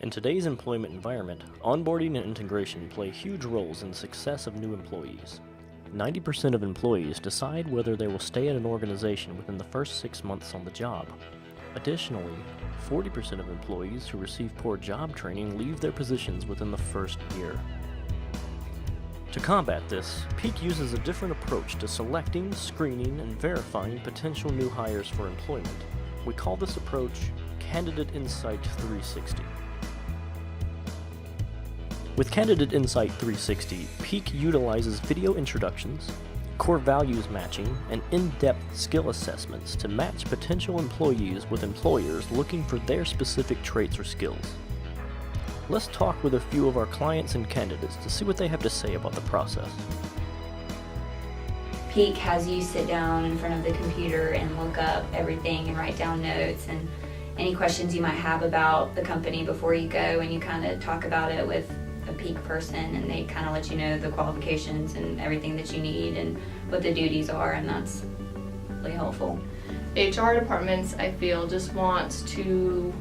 In today's employment environment, onboarding and integration play huge roles in the success of new employees. 90% of employees decide whether they will stay at an organization within the first 6 months on the job. Additionally, 40% of employees who receive poor job training leave their positions within the first year. To combat this, Peak uses a different approach to selecting, screening, and verifying potential new hires for employment. We call this approach Candidate Insight 360. With Candidate Insight 360, Peak utilizes video introductions, core values matching, and in-depth skill assessments to match potential employees with employers looking for their specific traits or skills. Let's talk with a few of our clients and candidates to see what they have to say about the process. Peak has you sit down in front of the computer and look up everything and write down notes and any questions you might have about the company before you go, and you kind of talk about it with a Peak person, and they kind of let you know the qualifications and everything that you need and what the duties are, and that's really helpful. HR departments, I feel, just want to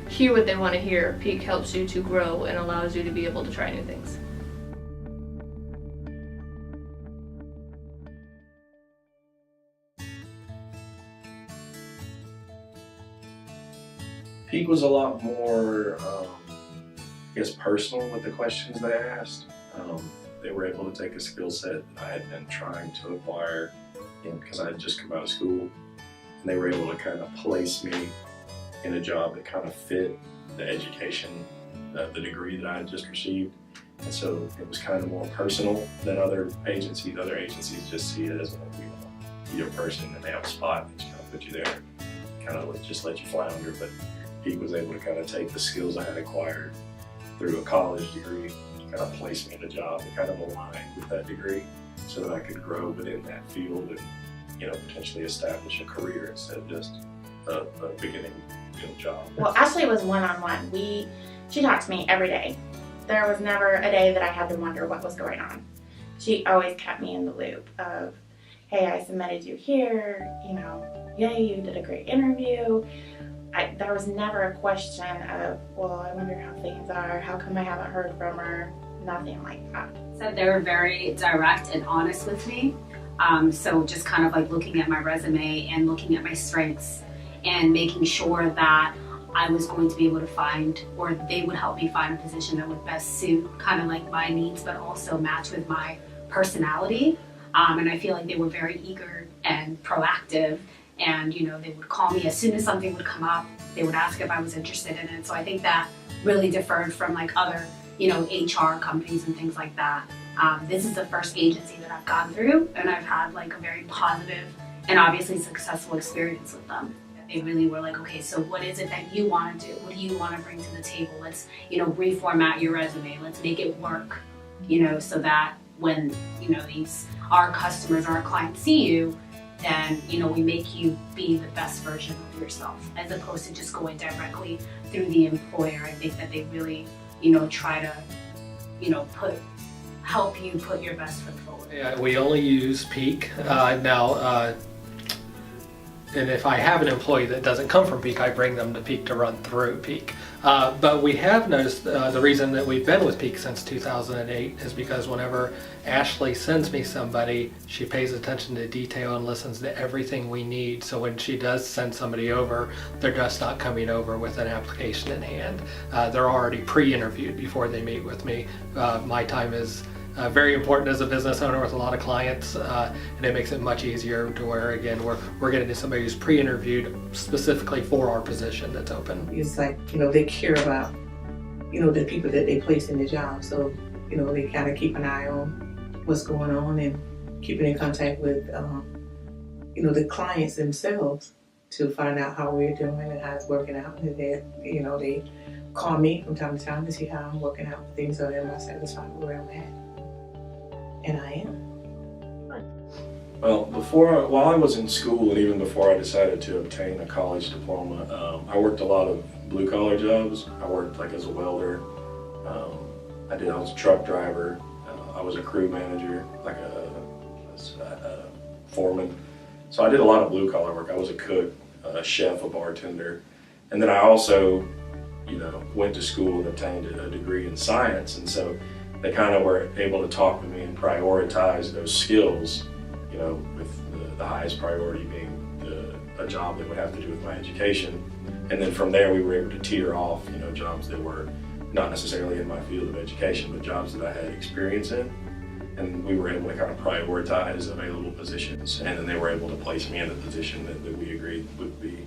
hear what they want to hear. Peak helps you to grow and allows you to be able to try new things. Peak was a lot more, I guess, personal with the questions they asked. They were able to take a skill set that I had been trying to acquire because I had just come out of school, and they were able to kind of place me in a job that kind of fit the education, the degree that I had just received. And so it was kind of more personal than other agencies. Other agencies just see it as you're a person and they have a spot and just kind of put you there, kind of just let you flounder. But Peak was able to kind of take the skills I had acquired through a college degree, kind of place me in a job that kind of aligned with that degree so that I could grow within that field and, potentially establish a career instead of just a beginning job. Well, Ashley was one-on-one. She talked to me every day. There was never a day that I had to wonder what was going on. She always kept me in the loop of, hey, I submitted you here, yay, you did a great interview. There was never a question of, well, I wonder how things are, how come I haven't heard from her, nothing like that. So they were very direct and honest with me. So just kind of like looking at my resume and looking at my strengths and making sure that I was going to be able to find, or they would help me find a position that would best suit kind of like my needs, but also match with my personality. And I feel like they were very eager and proactive. And they would call me as soon as something would come up. They would ask if I was interested in it. So I think that really differed from like other, HR companies and things like that. This is the first agency that I've gone through, and I've had like a very positive and obviously successful experience with them. They really were like, okay, so what is it that you want to do? What do you want to bring to the table? Let's, reformat your resume. Let's make it work, so that when, our customers, our clients see you, then, we make you be the best version of yourself, as opposed to just going directly through the employer. I think that they really, try to, help you put your best foot forward. Yeah, we only use Peak now. And if I have an employee that doesn't come from Peak, I bring them to Peak to run through Peak. But we have noticed the reason that we've been with Peak since 2008 is because whenever Ashley sends me somebody, she pays attention to detail and listens to everything we need. So when she does send somebody over, they're just not coming over with an application in hand. They're already pre-interviewed before they meet with me. My time is very important as a business owner with a lot of clients, and it makes it much easier to where, again, we're getting to somebody who's pre-interviewed specifically for our position that's open. It's like, they care about, the people that they place in the job. So, they kind of keep an eye on what's going on and keeping in contact with, the clients themselves to find out how we're doing and how it's working out. And they call me from time to time to see how I'm working out. Things are am I satisfied with where I'm at. And I am. Well, while I was in school and even before I decided to obtain a college diploma, I worked a lot of blue-collar jobs. I worked like as a welder. I was a truck driver. I was a crew manager, like a foreman. So I did a lot of blue-collar work. I was a cook, a chef, a bartender. And then I also, went to school and obtained a degree in science, and so they kind of were able to talk with me and prioritize those skills, with the highest priority being a job that would have to do with my education. And then from there we were able to tier off, jobs that were not necessarily in my field of education, but jobs that I had experience in. And we were able to kind of prioritize available positions, and then they were able to place me in the position that we agreed would be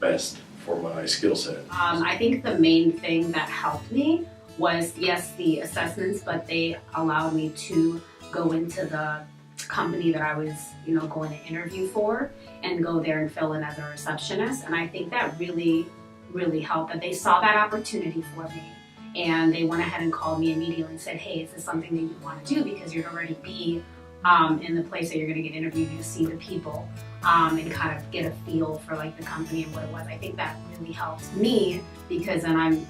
best for my skill set. I think the main thing that helped me was, yes, the assessments, but they allowed me to go into the company that I was, going to interview for and go there and fill in as a receptionist. And I think that really, really helped, that they saw that opportunity for me. And they went ahead and called me immediately and said, hey, is this something that you want to do? Because you'd already be in the place that you're going to get interviewed, you see the people and kind of get a feel for like the company and what it was. I think that really helped me, because then I'm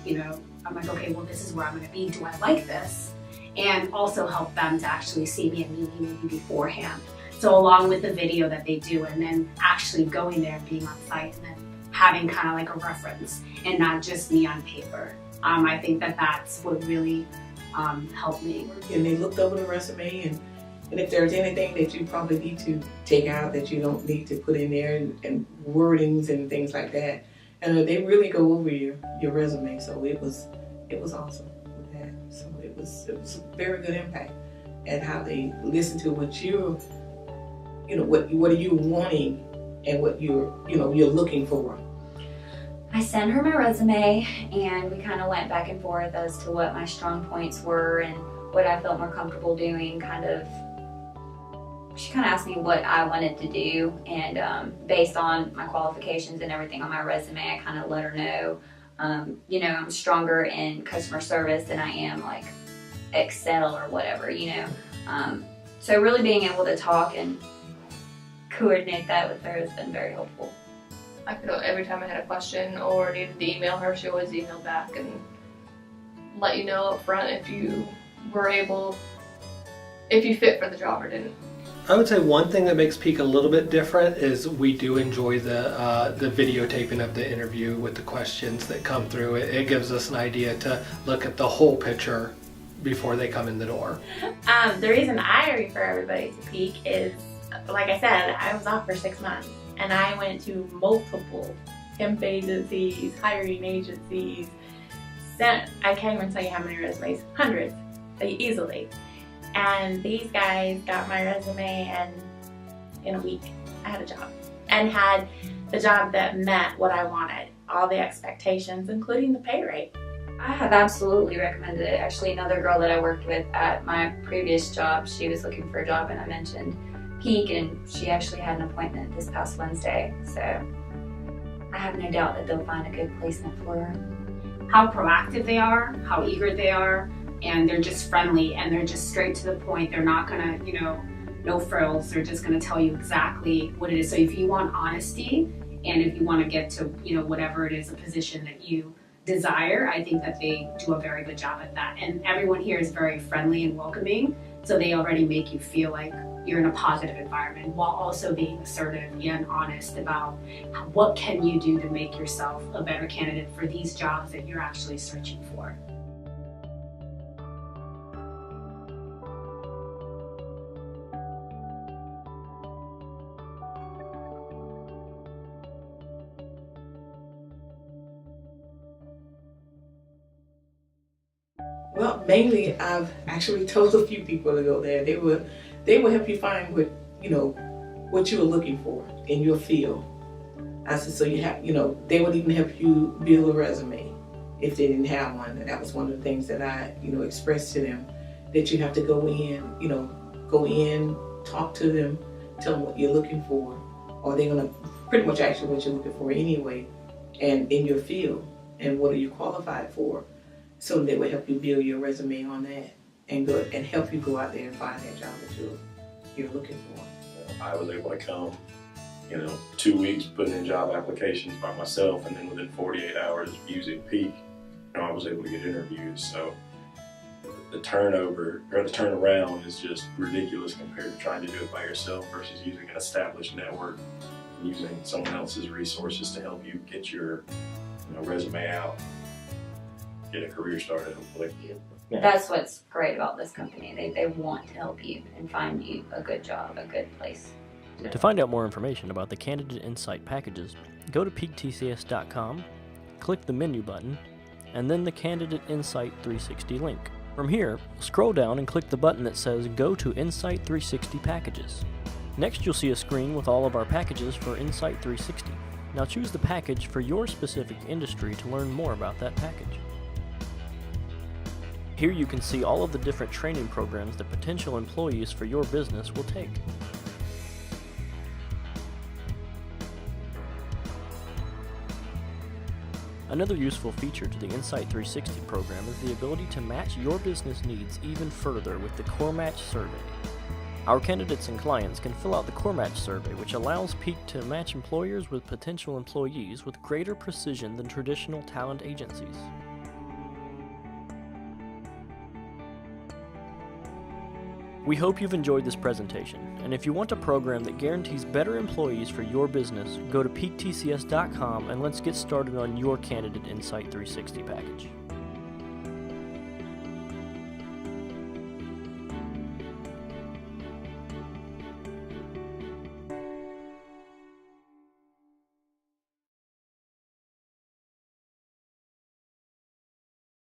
like, okay, well, this is where I'm going to be. Do I like this? And also help them to actually see me and meet me maybe beforehand. So along with the video that they do, and then actually going there and being on site, and then having kind of like a reference and not just me on paper. I think that that's what really helped me. And they looked over the resume, and if there's anything that you probably need to take out that you don't need to put in there, and wordings and things like that, and they really go over your resume. So it was awesome with that. So it was a very good impact at how they listen to what what are you wanting and what you're looking for. I sent her my resume, and we kind of went back and forth as to what my strong points were and what I felt more comfortable doing. She kind of asked me what I wanted to do, and based on my qualifications and everything on my resume, I kind of let her know, I'm stronger in customer service than I am like Excel or whatever, So really being able to talk and coordinate that with her has been very helpful. I could, every time I had a question or needed to email her, she always emailed back and let you know up front if you fit for the job or didn't. I would say one thing that makes Peak a little bit different is we do enjoy the videotaping of the interview with the questions that come through. It gives us an idea to look at the whole picture before they come in the door. The reason I refer everybody to Peak is, like I said, I was off for 6 months. And I went to multiple temp agencies, hiring agencies, I can't even tell you how many resumes, hundreds, easily. And these guys got my resume, and in a week, I had a job. And had the job that met what I wanted, all the expectations, including the pay rate. I have absolutely recommended it. Actually, another girl that I worked with at my previous job, she was looking for a job, and I mentioned Peak, and she actually had an appointment this past Wednesday, so I have no doubt that they'll find a good placement for her. How proactive they are, how eager they are, and they're just friendly, and they're just straight to the point. They're not gonna, no frills. They're just gonna tell you exactly what it is. So if you want honesty, and if you want to get to, whatever it is, a position that you desire, I think that they do a very good job at that. And everyone here is very friendly and welcoming, so they already make you feel like you're in a positive environment, while also being assertive and honest about what can you do to make yourself a better candidate for these jobs that you're actually searching for. Well, mainly I've actually told a few people to go there. They will help you find what you are looking for in your field. I said, so you have, they would even help you build a resume if they didn't have one. And that was one of the things that I, expressed to them, that you have to go in, talk to them, tell them what you're looking for, or they're gonna pretty much ask you what you're looking for anyway, and in your field, and what are you qualified for. So they will help you build your resume on that, and help you go out there and find that job that you're looking for. I was able to come, 2 weeks putting in job applications by myself, and then within 48 hours using Peak, I was able to get interviews. So the turnaround is just ridiculous compared to trying to do it by yourself versus using an established network and using someone else's resources to help you get your resume out. get a career started, hopefully. Yeah. That's what's great about this company. They want to help you and find you a good job, a good place. To find out more information about the Candidate Insight packages, go to peaktcs.com, click the menu button, and then the Candidate Insight 360 link. From here, scroll down and click the button that says Go to Insight 360 Packages. Next, you'll see a screen with all of our packages for Insight 360. Now choose the package for your specific industry to learn more about that package. Here you can see all of the different training programs that potential employees for your business will take. Another useful feature to the Insight 360 program is the ability to match your business needs even further with the Core Match survey. Our candidates and clients can fill out the Core Match survey, which allows Peak to match employers with potential employees with greater precision than traditional talent agencies. We hope you've enjoyed this presentation, and if you want a program that guarantees better employees for your business, go to peaktcs.com and let's get started on your Candidate Insight 360 package.